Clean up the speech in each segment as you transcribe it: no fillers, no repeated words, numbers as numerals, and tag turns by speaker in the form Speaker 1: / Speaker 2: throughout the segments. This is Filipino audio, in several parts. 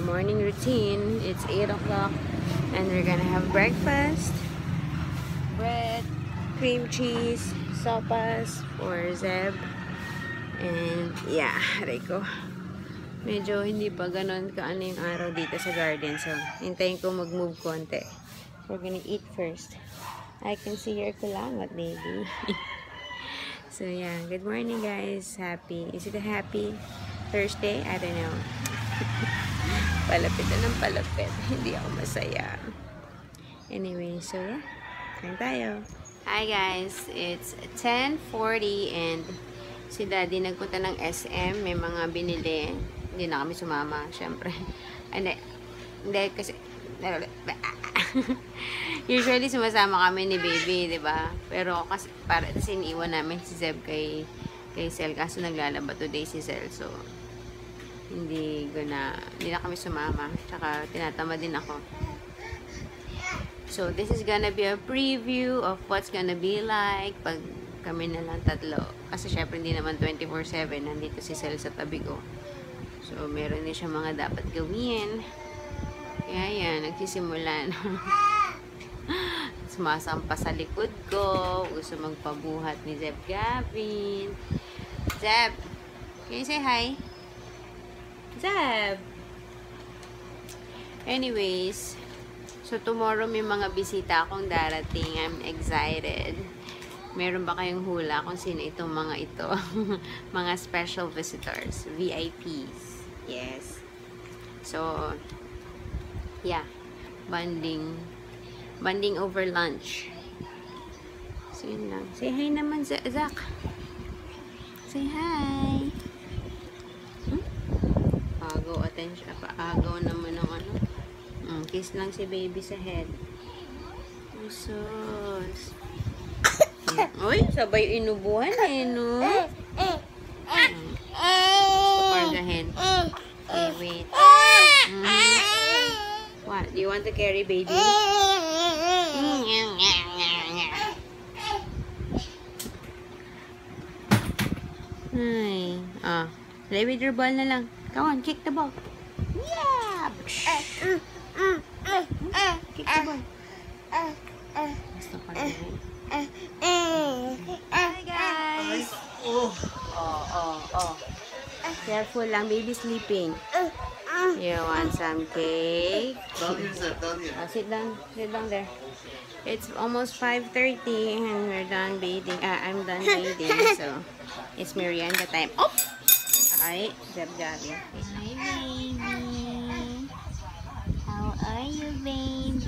Speaker 1: morning routine. It's 8 o'clock and we're gonna have breakfast. Bread, cream cheese, sopas for Zeb. And yeah, Rico. Medyo hindi pa ganon kaano yung araw dito sa garden. So, hintayin ko mag-move konti. We're gonna eat first. I can see your kulangot, baby. So yeah, good morning guys. Is it a happy Thursday? I don't know. Palapit na ng palapit. Hindi ako masaya. Anyway, so yeah. Kain tayo. Hi guys. It's 10:40 and si Daddy nagpunta ng SM. May mga binili. Hindi na kami sumama, syempre. Hindi kasi usually sumasama kami ni Baby, 'di ba? Pero kasi para iniwan namin si Zeb kay Sel kaso naglalaba today si Sel. So hindi na kami sumama. Tsaka tinatama din ako. So this is gonna be a preview of what's gonna be like pag kami na lang tatlo. Kasi syempre hindi naman 24/7 nandito si Sel sa tabi ko. So meron din siya mga dapat gawin. Kaya yan, nagsisimula na. Sumasampa sa likod ko. Gusto magpabuhat ni Zeb Gavin. Zeb! Can you say hi? Zeb! Anyways, so tomorrow may mga bisita akong darating. I'm excited. Meron ba kayong hula kung sino itong mga ito? Mga special visitors. VIPs. Yes. So, yeah, bonding over lunch. So yun lang. Say hi naman, Zach. Say hi. Agaw attention. Agaw naman ng ano. Kiss lang si Baby sa head. Usos. Uy, sabay inubuhan eh, no? Pargahin. Okay, wait. What? Do you want to carry Baby? Hi. Play with your ball na lang. Come on, kick the ball. Yeah! Kick the ball. Gusto ko na. Hi, guys! Careful lang, Baby sleeping. You want some cake? Sit down there. It's almost 5:30 and we're done bathing. I'm done bathing, so it's merienda time. Oh! Alright, Zeb Gavin. Hi, baby. How are you, baby?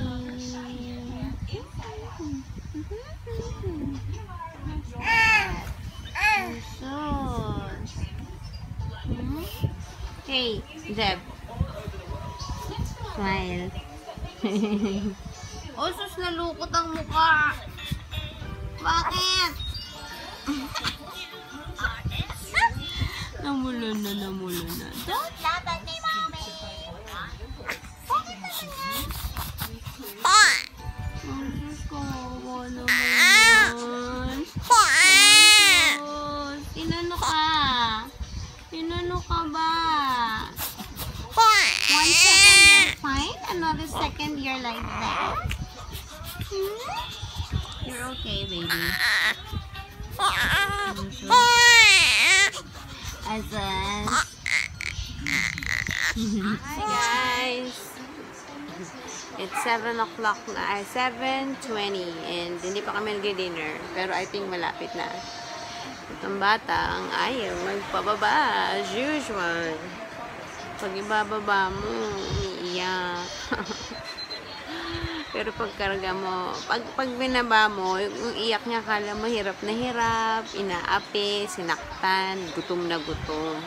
Speaker 1: Hey, Zeb. Smile. Oh, sus, nalukot ang mukha. Bakit? Namulo na. Don't laugh at me, mommy. Bakit naman? Oh, sus, kawawa naman. Oh, tinano ka ba? 1 second you're fine, another second you're like that. You're okay, baby. Azan. Hi guys. It's 7 o'clock na, 7:20 and hindi pa kami nag-dinner pero I think malapit na. Itong bata ang ayaw magpababa as usual. Pag ibababa mo, umiiyak. Pero pag karga mo, pag binaba mo, yung iyak niya kala mo hirap na hirap, inaapi, sinaktan, gutom na gutom.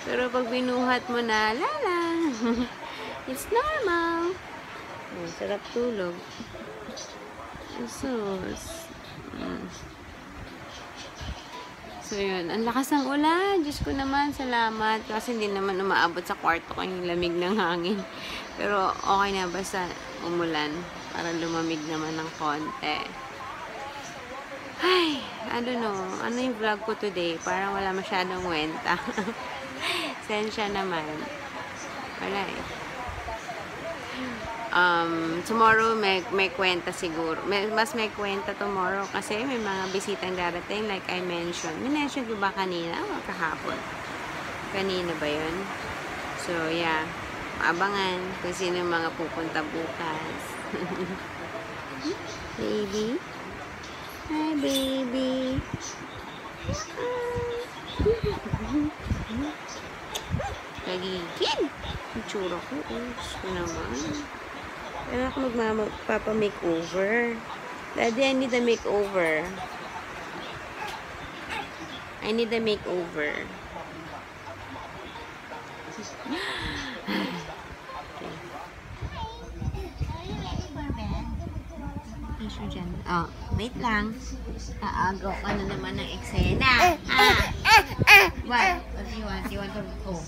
Speaker 1: Pero pag binuhat mo na, lala, it's normal. Sarap tulog. So, yun. Ang lakas ng ulan. Diyos ko naman, salamat. Kasi hindi naman umaabot sa kwarto ko yung lamig ng hangin. Pero, okay na basta umulan. Para lumamig naman ng konti. Ay, I don't know. Ano yung vlog ko today? Parang wala masyadong kwenta. Sensya naman. Wala eh. Tomorrow may kwenta siguro. Mas may kwenta tomorrow kasi may mga bisitang darating like I mentioned. Minention ko ba kanina o kahapon? Kanina ba yun? So, yeah. Abangan kung sino yung mga pupunta bukas. Baby. Hi, baby. Kagigil. Ang tsura ko. Gusto naman. Kaya ako magpapa-makeover. Daddy, I need a makeover. I need a makeover. Issue dyan. Oh, wait lang. Aagaw ka na naman ng eksena. What? What do you want? You want to... Oh,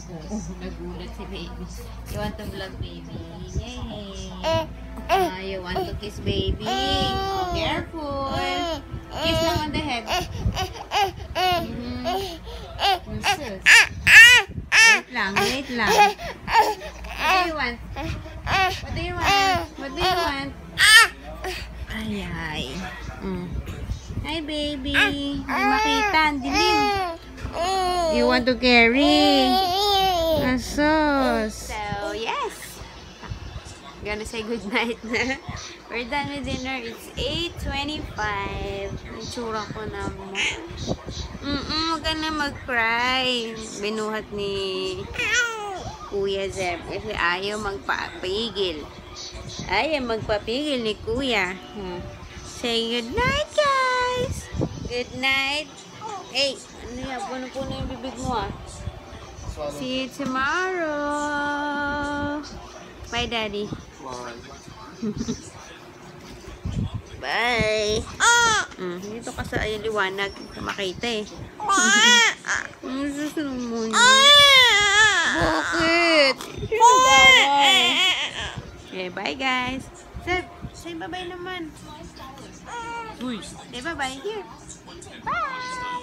Speaker 1: nagulat si baby. You want to vlog baby? Yay! You want to kiss baby? Oh, careful! Kiss lang on the head. Sus. Wait lang, wait lang. What do you want? What do you want? What do you want? Ay, ay. Hi, baby. Hindi makita. Ang dilim. You want to carry? Asos. So, yes. I'm gonna say goodnight na. We're done with dinner. It's 8:25. Ang tsura ko naman. Huwag ka na mag-cry. Binuhat ni Kuya Zeb. Kasi ayaw magpapigil. Ayaw magpapigil ni Kuya. Say good night, guys. Good night. Hey, ano yan? Puno-puno yung bibig mo, ah. See you tomorrow. Bye, Daddy. Bye. Dito ka sa liwanag. Makita eh. Ang susunod mo yun. Bakit? Okay, bye guys. Say bye-bye naman. Uy. Say bye-bye. Here. Bye.